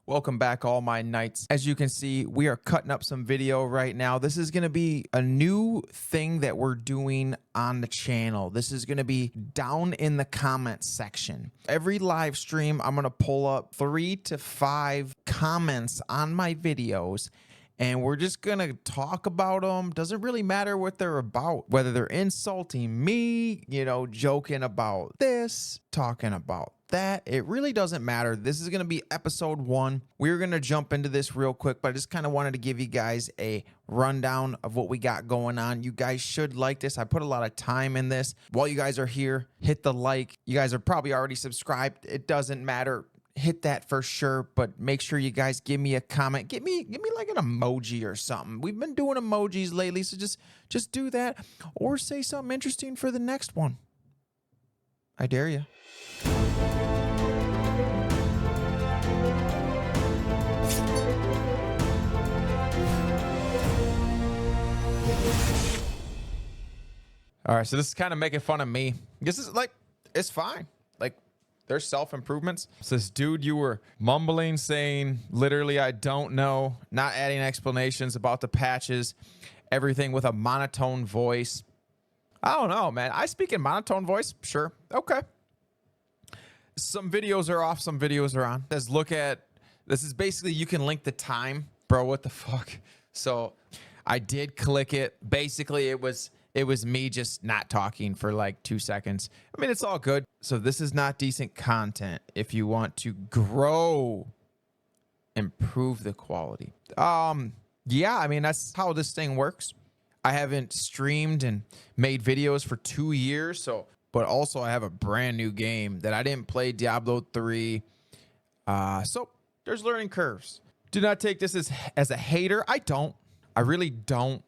Welcome back, all my knights. As you can see, we are cutting up some video right now. This is going to be a new thing that we're doing on the channel. This is going to be down in the comments section. Every live stream, I'm going to pull up 3 to 5 comments on my videos, and we're just going to talk about them. Doesn't really matter what they're about, whether they're insulting me, joking about this, talking about that. It really doesn't matter. This is going to be episode 1. We're going to jump into this real quick, but I just kind of wanted to give you guys a rundown of what we got going on. You guys should like this. I put a lot of time in this. While you guys are here, hit the like. You guys are probably already subscribed. It doesn't matter. Hit that for sure, but make sure you guys give me a comment. Give me like an emoji or something. We've been doing emojis lately, so just do that or say something interesting for the next one. I dare you. All right, so this is kind of making fun of me. This is like, it's fine. Like, there's self-improvements. It says, dude, you were mumbling, saying, literally, I don't know, not adding explanations about the patches, everything with a monotone voice. I don't know, man. I speak in monotone voice. Sure. Okay. Some videos are off, some videos are on. Let's look at, this is basically, you can link the time. Bro, what the fuck? So I did click it. Basically, it was me just not talking for like 2 seconds. I mean, it's all good. So this is not decent content. If you want to grow, improve the quality. Yeah, I mean, that's how this thing works. I haven't streamed and made videos for 2 years. But also I have a brand new game that I didn't play, Diablo 3. So there's learning curves. Do not take this as a hater. I don't. I really don't.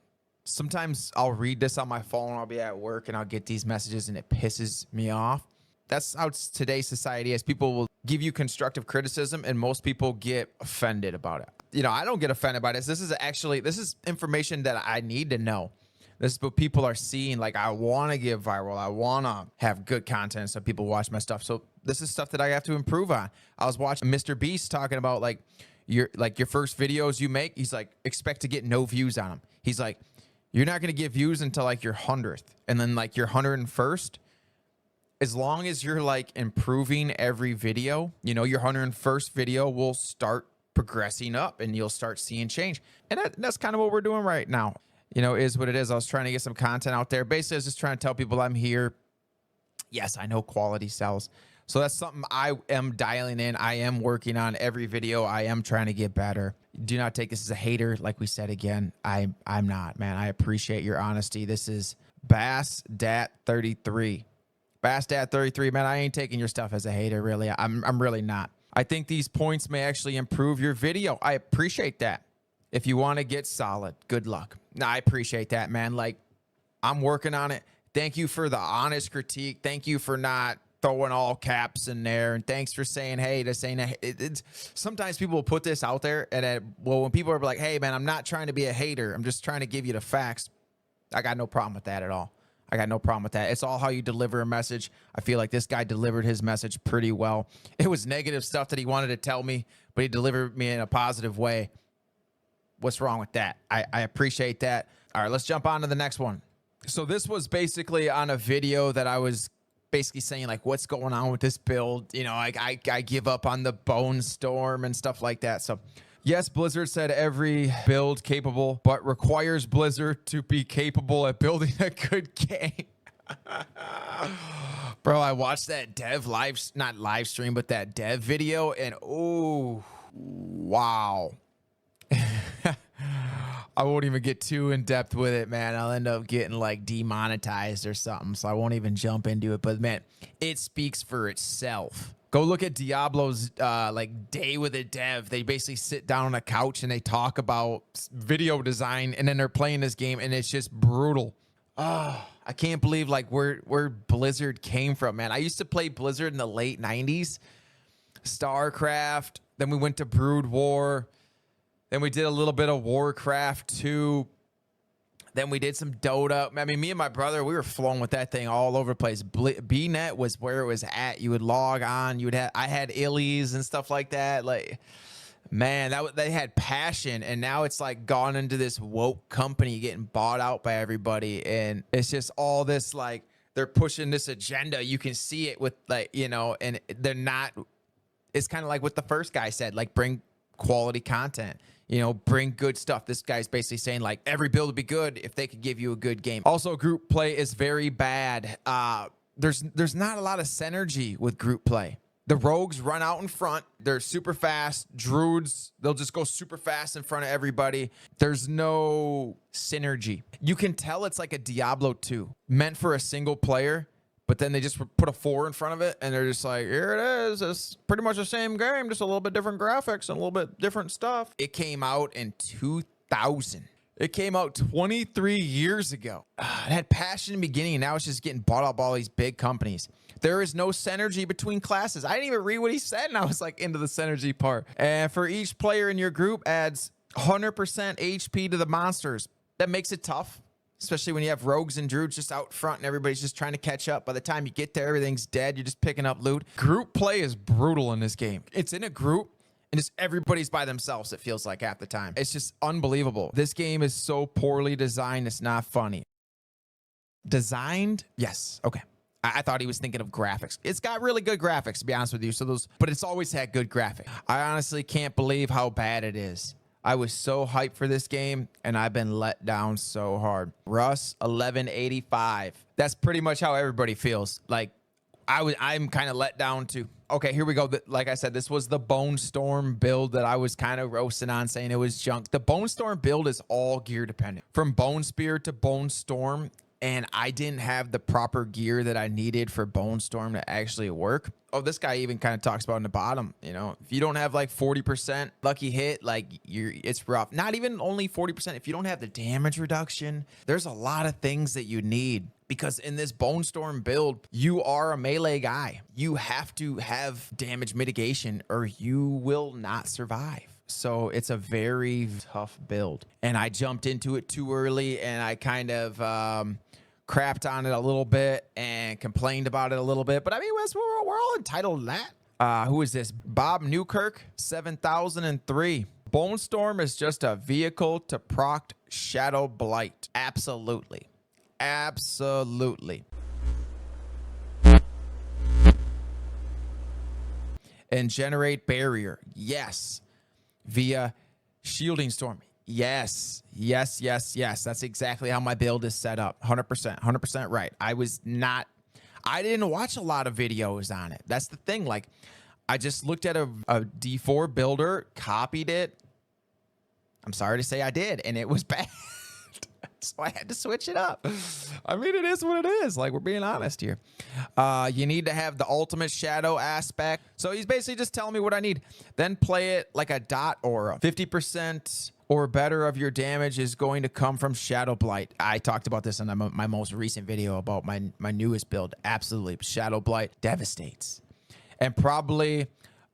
Sometimes I'll read this on my phone. I'll be at work and I'll get these messages and it pisses me off. That's how today's society is. People will give you constructive criticism and most people get offended about it. I don't get offended by this. This is information that I need to know. This is what people are seeing. Like, I want to get viral. I want to have good content so people watch my stuff. So this is stuff that I have to improve on. I was watching Mr. Beast talking about your first videos you make. He's like, expect to get no views on them. He's like, you're not going to get views until like your 100th and then like your 101st. As long as you're like improving every video, your 101st video will start progressing up and you'll start seeing change. And that's kind of what we're doing right now. Is what it is. I was trying to get some content out there. Basically, I was just trying to tell people I'm here. Yes, I know quality sells. So that's something I am dialing in. I am working on every video. I am trying to get better. Do not take this as a hater. Like we said again, I'm not, man. I appreciate your honesty. This is BassDat33. BassDat33, man, I ain't taking your stuff as a hater, really. I'm really not. I think these points may actually improve your video. I appreciate that. If you want to get solid, good luck. Nah, I appreciate that, man. Like, I'm working on it. Thank you for the honest critique. Thank you for not throwing all caps in there. And thanks for saying, hey, to saying, sometimes people will put this out there. And when people are like, hey, man, I'm not trying to be a hater. I'm just trying to give you the facts. I got no problem with that at all. I got no problem with that. It's all how you deliver a message. I feel like this guy delivered his message pretty well. It was negative stuff that he wanted to tell me, but he delivered me in a positive way. What's wrong with that? I appreciate that. All right, let's jump on to the next one. So this was basically on a video that I was basically saying, like, what's going on with this build? I give up on the Bone Storm and stuff like that. So yes, Blizzard said every build capable, but requires Blizzard to be capable at building a good game. Bro, I watched that not live stream, but that dev video, and oh, wow. I won't even get too in depth with it, man. I'll end up getting like demonetized or something, so I won't even jump into it. But man, it speaks for itself. Go look at Diablo's like day with a dev. They basically sit down on a couch and they talk about video design, and then they're playing this game, and it's just brutal. Oh, I can't believe like where Blizzard came from, man. I used to play Blizzard in the late 90s. StarCraft. Then we went to Brood War. Then we did a little bit of Warcraft 2. Then we did some Dota. I mean, me and my brother, we were flowing with that thing all over the place. BNet was where it was at. You would log on. I had illies and stuff like that. Like, Man, they had passion, and now it's like gone into this woke company getting bought out by everybody, and it's just all this like they're pushing this agenda. You can see it with like, you know, and they're not. It's kind of like what the first guy said, like bring quality content, you know, bring good stuff. This guy's basically saying like every build would be good if they could give you a good game. Also, group play is very bad. There's not a lot of synergy with group play. The rogues run out in front. They're super fast. Druids, they'll just go super fast in front of everybody. There's no synergy. You can tell it's like a Diablo 2 meant for a single player, but then they just put a 4 in front of it, and they're just like, here it is. It's pretty much the same game, just a little bit different graphics and a little bit different stuff. It came out in 2000. It came out 23 years ago. It had passion in the beginning, and now it's just getting bought up by all these big companies. There is no synergy between classes. I didn't even read what he said, and I was like into the synergy part. And for each player in your group adds 100% HP to the monsters. That makes it tough, especially when you have rogues and druids just out front and everybody's just trying to catch up. By the time you get there, everything's dead. You're just picking up loot. Group play is brutal in this game. It's in a group, and just everybody's by themselves, it feels like half the time. It's just unbelievable. This game is so poorly designed, it's not funny. Designed? Yes. Okay. I thought he was thinking of graphics. It's got really good graphics, to be honest with you. But it's always had good graphics. I honestly can't believe how bad it is. I was so hyped for this game, and I've been let down so hard. Russ 1185. That's pretty much how everybody feels. Like I'm kind of let down too. Okay, here we go. Like I said, this was the Bone Storm build that I was kind of roasting on, saying it was junk. The Bone Storm build is all gear dependent, from Bone Spear to Bone Storm. And I didn't have the proper gear that I needed for Bone Storm to actually work. Oh, this guy even kind of talks about in the bottom, you know, if you don't have like 40% lucky hit, like it's rough. Not even only 40%. If you don't have the damage reduction, there's a lot of things that you need, because in this Bone Storm build, you are a melee guy. You have to have damage mitigation or you will not survive. So it's a very tough build. And I jumped into it too early, and I kind of crapped on it a little bit and complained about it a little bit. But I mean, we're all entitled to that. Who is this? Bob Newkirk, 7003. Bone Storm is just a vehicle to proc Shadow Blight. Absolutely. Absolutely. And generate barrier. Yes. Via Shielding Storm. Yes. That's exactly how my build is set up. 100% right. I didn't watch a lot of videos on it. That's the thing. Like, I just looked at a D4 builder, copied it. I'm sorry to say I did, and it was bad. So I had to switch it up. I mean, it is what it is. Like, we're being honest here. You need to have the ultimate shadow aspect. So he's basically just telling me what I need. Then play it like a dot aura. 50% or better of your damage is going to come from Shadow Blight. I talked about this in my most recent video about my newest build. Absolutely. Shadow Blight devastates. And probably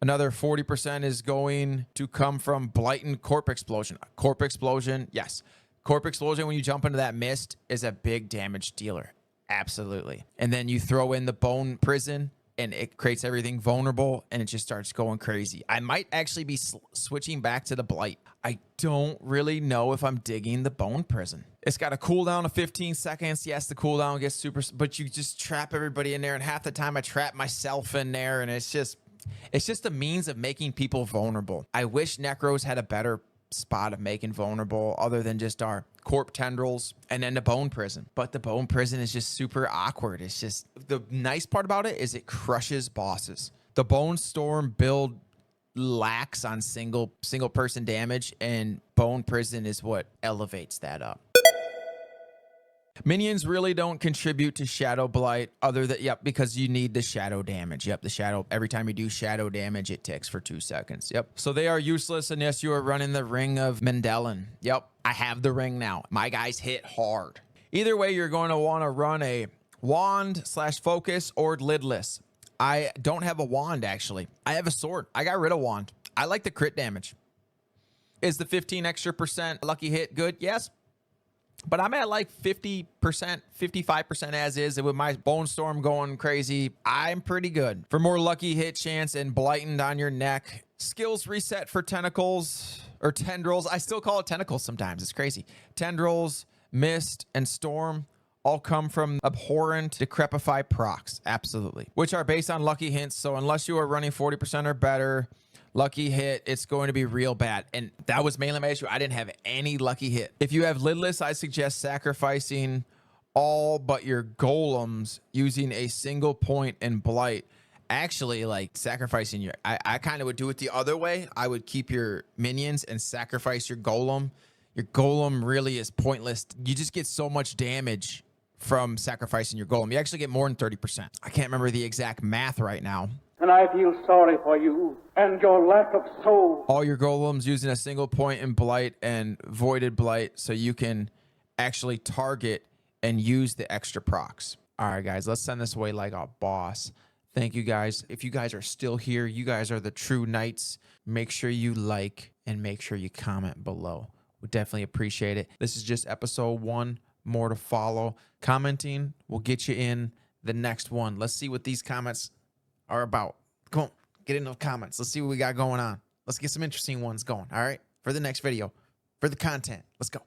another 40% is going to come from Blight and Corp Explosion. Corp Explosion, yes. Corp Explosion, when you jump into that mist, is a big damage dealer. Absolutely. And then you throw in the Bone Prison, and it creates everything vulnerable, and it just starts going crazy. I might actually be switching back to the Blight. I don't really know if I'm digging the Bone Prison. It's got a cooldown of 15 seconds. Yes, the cooldown gets super, but you just trap everybody in there, and half the time I trap myself in there, and it's just a means of making people vulnerable. I wish Necros had a better spot of making vulnerable other than just our Corp Tendrils and then the Bone Prison. But the Bone Prison is just super awkward. It's just, the nice part about it is it crushes bosses. The Bone Storm build lacks on single person damage, and Bone Prison is what elevates that up. Minions really don't contribute to Shadow Blight other than, yep, because you need the shadow damage. Yep, the shadow, every time you do shadow damage, it ticks for 2 seconds. Yep. So they are useless unless you are running the Ring of Mendelin. Yep, I have the ring now. My guys hit hard. Either way, you're going to want to run a wand/focus or lidless. I don't have a wand, actually. I have a sword. I got rid of wand. I like the crit damage. Is the 15 extra % lucky hit good? Yes. But I'm at like 50%, 55% as is. And with my Bone Storm going crazy, I'm pretty good. For more lucky hit chance and blightened on your neck, Skills reset for tentacles or tendrils. I still call it tentacles sometimes. It's crazy. Tendrils, mist, and storm all come from abhorrent decrepify procs. Absolutely. Which are based on lucky hints. So unless you are running 40% or better, lucky hit, it's going to be real bad. And that was mainly my issue. I didn't have any lucky hit. If you have lidless, I suggest sacrificing all but your golems using a single point in blight. Actually, like sacrificing your, I kind of would do it the other way. I would keep your minions and sacrifice your golem. Your golem really is pointless. You just get so much damage from sacrificing your golem. You actually get more than 30%. I can't remember the exact math right now. And I feel sorry for you and your lack of soul. All your golems using a single point in blight and voided blight so you can actually target and use the extra procs. All right, guys, let's send this away like a boss. Thank you, guys. If you guys are still here, you guys are the true knights. Make sure you like and make sure you comment below. We definitely appreciate it. This is just episode 1. More to follow. Commenting will get you in the next one. Let's see what these comments are about. Come on, get in the comments. Let's see what we got going on. Let's get some interesting ones going, all right? For the next video, for the content. Let's go.